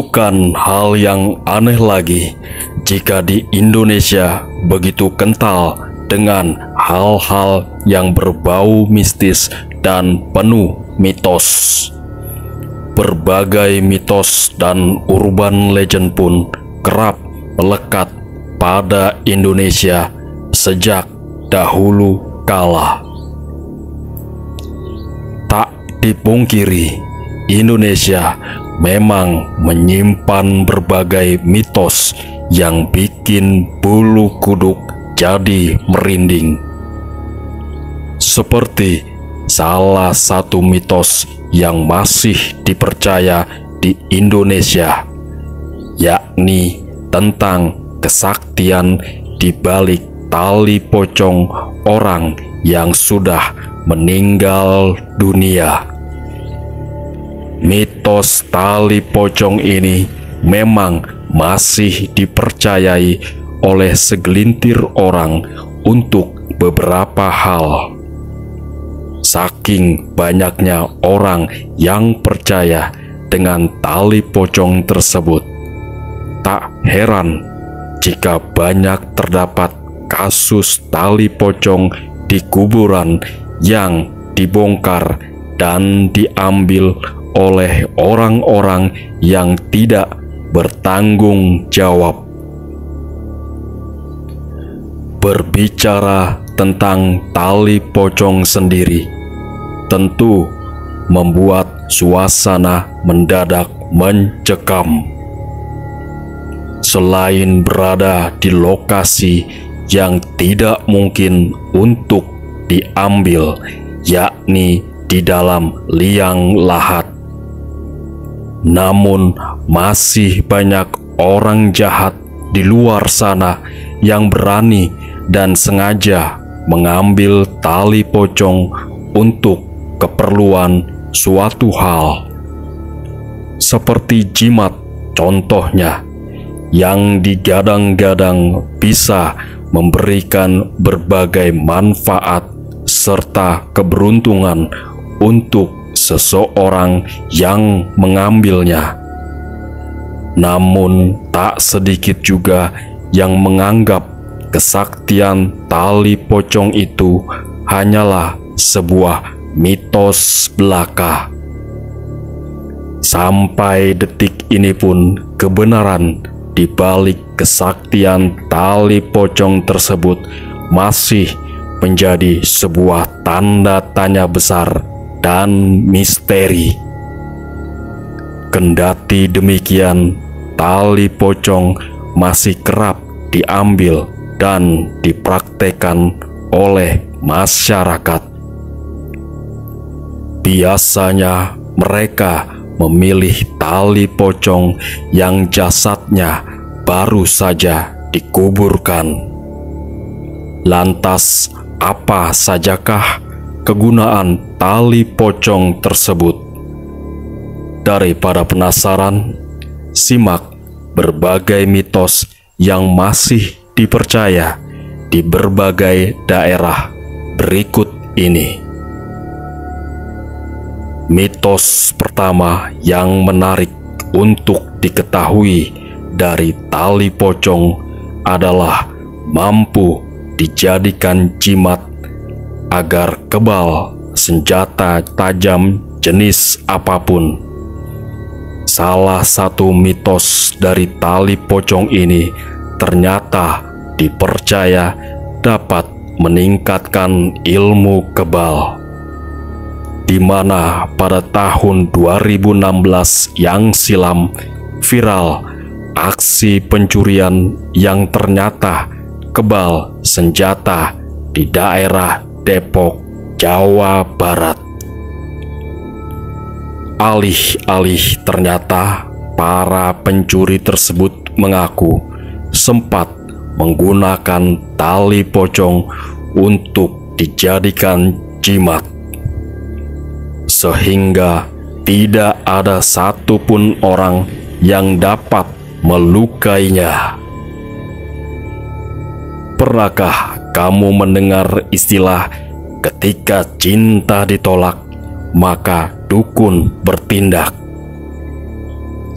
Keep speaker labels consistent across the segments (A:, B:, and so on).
A: Bukan hal yang aneh lagi jika di Indonesia begitu kental dengan hal-hal yang berbau mistis dan penuh mitos. Berbagai mitos dan urban legend pun kerap melekat pada Indonesia sejak dahulu kala. Tak dipungkiri, Indonesia memang menyimpan berbagai mitos yang bikin bulu kuduk jadi merinding. Seperti salah satu mitos yang masih dipercaya di Indonesia, yakni tentang kesaktian di balik tali pocong orang yang sudah meninggal dunia. Mitos tali pocong ini memang masih dipercayai oleh segelintir orang untuk beberapa hal. Saking banyaknya orang yang percaya dengan tali pocong tersebut, tak heran jika banyak terdapat kasus tali pocong di kuburan yang dibongkar dan diambil oleh orang-orang yang tidak bertanggung jawab. Berbicara tentang tali pocong sendiri tentu membuat suasana mendadak mencekam. Selain berada di lokasi yang tidak mungkin untuk diambil, yakni di dalam liang lahat, namun masih banyak orang jahat di luar sana yang berani dan sengaja mengambil tali pocong untuk keperluan suatu hal. Seperti jimat contohnya, yang digadang-gadang bisa memberikan berbagai manfaat serta keberuntungan untuk seseorang yang mengambilnya. Namun tak sedikit juga yang menganggap kesaktian tali pocong itu hanyalah sebuah mitos belaka. Sampai detik ini pun kebenaran di balik kesaktian tali pocong tersebut masih menjadi sebuah tanda tanya besar dan misteri. Kendati demikian, tali pocong masih kerap diambil dan dipraktekkan oleh masyarakat. Biasanya mereka memilih tali pocong yang jasadnya baru saja dikuburkan. Lantas, apa sajakah kegunaan tali pocong tersebut? Daripada penasaran, simak berbagai mitos yang masih dipercaya di berbagai daerah berikut ini. Mitos pertama yang menarik untuk diketahui dari tali pocong adalah mampu dijadikan jimat agar kebal senjata tajam jenis apapun. Salah satu mitos dari tali pocong ini ternyata dipercaya dapat meningkatkan ilmu kebal, di mana pada tahun 2016 yang silam viral aksi pencurian yang ternyata kebal senjata di daerah Depok, Jawa Barat. Alih-alih ternyata para pencuri tersebut mengaku sempat menggunakan tali pocong untuk dijadikan jimat, sehingga tidak ada satupun orang yang dapat melukainya. Pernahkah kamu mendengar istilah ketika cinta ditolak, maka dukun bertindak?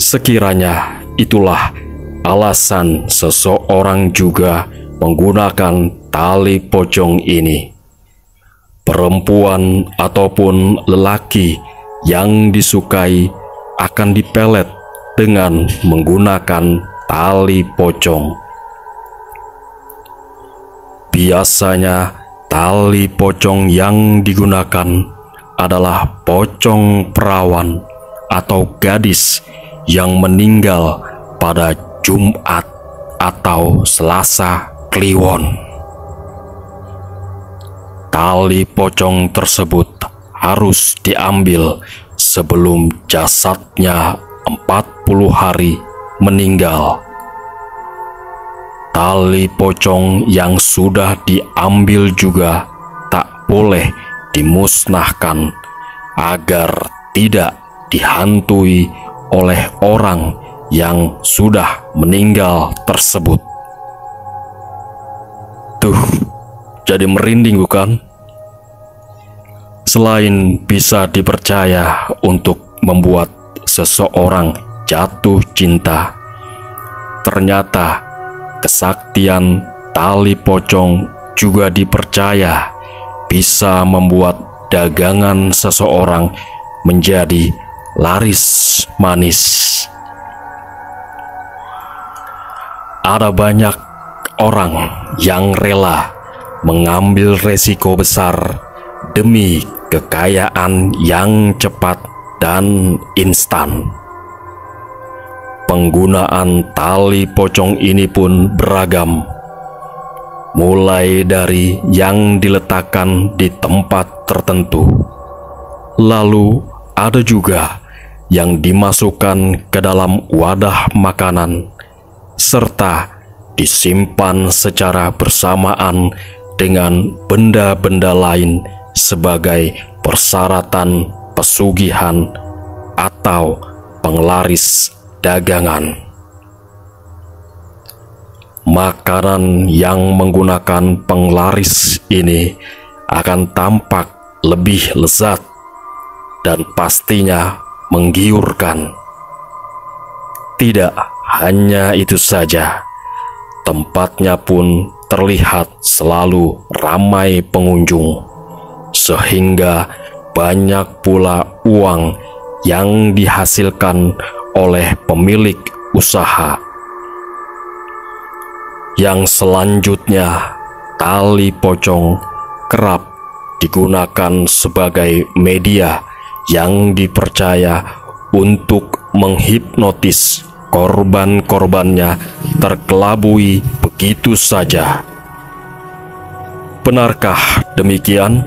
A: Sekiranya itulah alasan seseorang juga menggunakan tali pocong ini, perempuan ataupun lelaki yang disukai akan dipelet dengan menggunakan tali pocong. Biasanya tali pocong yang digunakan adalah pocong perawan atau gadis yang meninggal pada Jumat atau Selasa Kliwon. Tali pocong tersebut harus diambil sebelum jasadnya 40 hari meninggal. Tali pocong yang sudah diambil juga tak boleh dimusnahkan agar tidak dihantui oleh orang yang sudah meninggal tersebut. Tuh, jadi merinding bukan? Selain bisa dipercaya untuk membuat seseorang jatuh cinta, ternyata kesaktian tali pocong juga dipercaya bisa membuat dagangan seseorang menjadi laris manis. Ada banyak orang yang rela mengambil resiko besar demi kekayaan yang cepat dan instan. Penggunaan tali pocong ini pun beragam, mulai dari yang diletakkan di tempat tertentu, lalu ada juga yang dimasukkan ke dalam wadah makanan, serta disimpan secara bersamaan dengan benda-benda lain sebagai persyaratan pesugihan atau penglaris dagangan. Makanan yang menggunakan penglaris ini akan tampak lebih lezat dan pastinya menggiurkan. Tidak hanya itu saja, tempatnya pun terlihat selalu ramai pengunjung, sehingga banyak pula uang yang dihasilkan oleh pemilik usaha. Yang selanjutnya, tali pocong kerap digunakan sebagai media yang dipercaya untuk menghipnotis korban-korbannya terkelabui begitu saja. Benarkah demikian?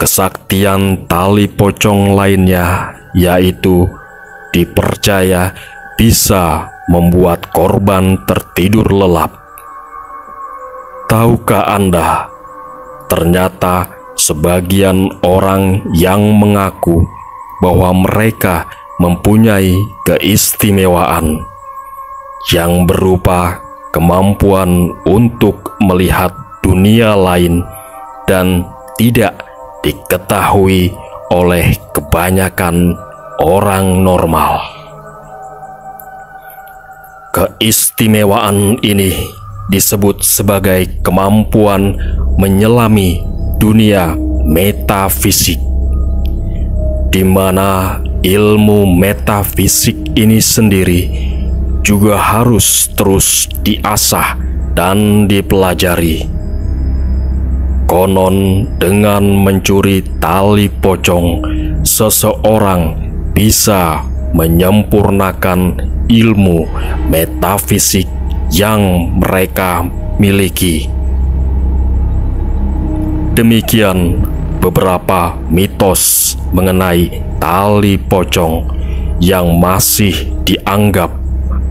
A: Kesaktian tali pocong lainnya yaitu dipercaya bisa membuat korban tertidur lelap. Tahukah Anda, ternyata sebagian orang yang mengaku bahwa mereka mempunyai keistimewaan yang berupa kemampuan untuk melihat dunia lain dan tidak diketahui oleh kebanyakan orang normal. Keistimewaan ini disebut sebagai kemampuan menyelami dunia metafisik, di mana ilmu metafisik ini sendiri juga harus terus diasah dan dipelajari. Konon dengan mencuri tali pocong, seseorang bisa menyempurnakan ilmu metafisik yang mereka miliki. Demikian beberapa mitos mengenai tali pocong yang masih dianggap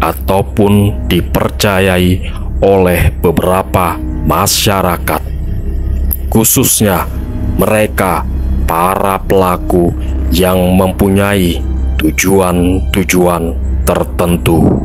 A: ataupun dipercayai oleh beberapa masyarakat, khususnya mereka para pelaku yang mempunyai tujuan-tujuan tertentu.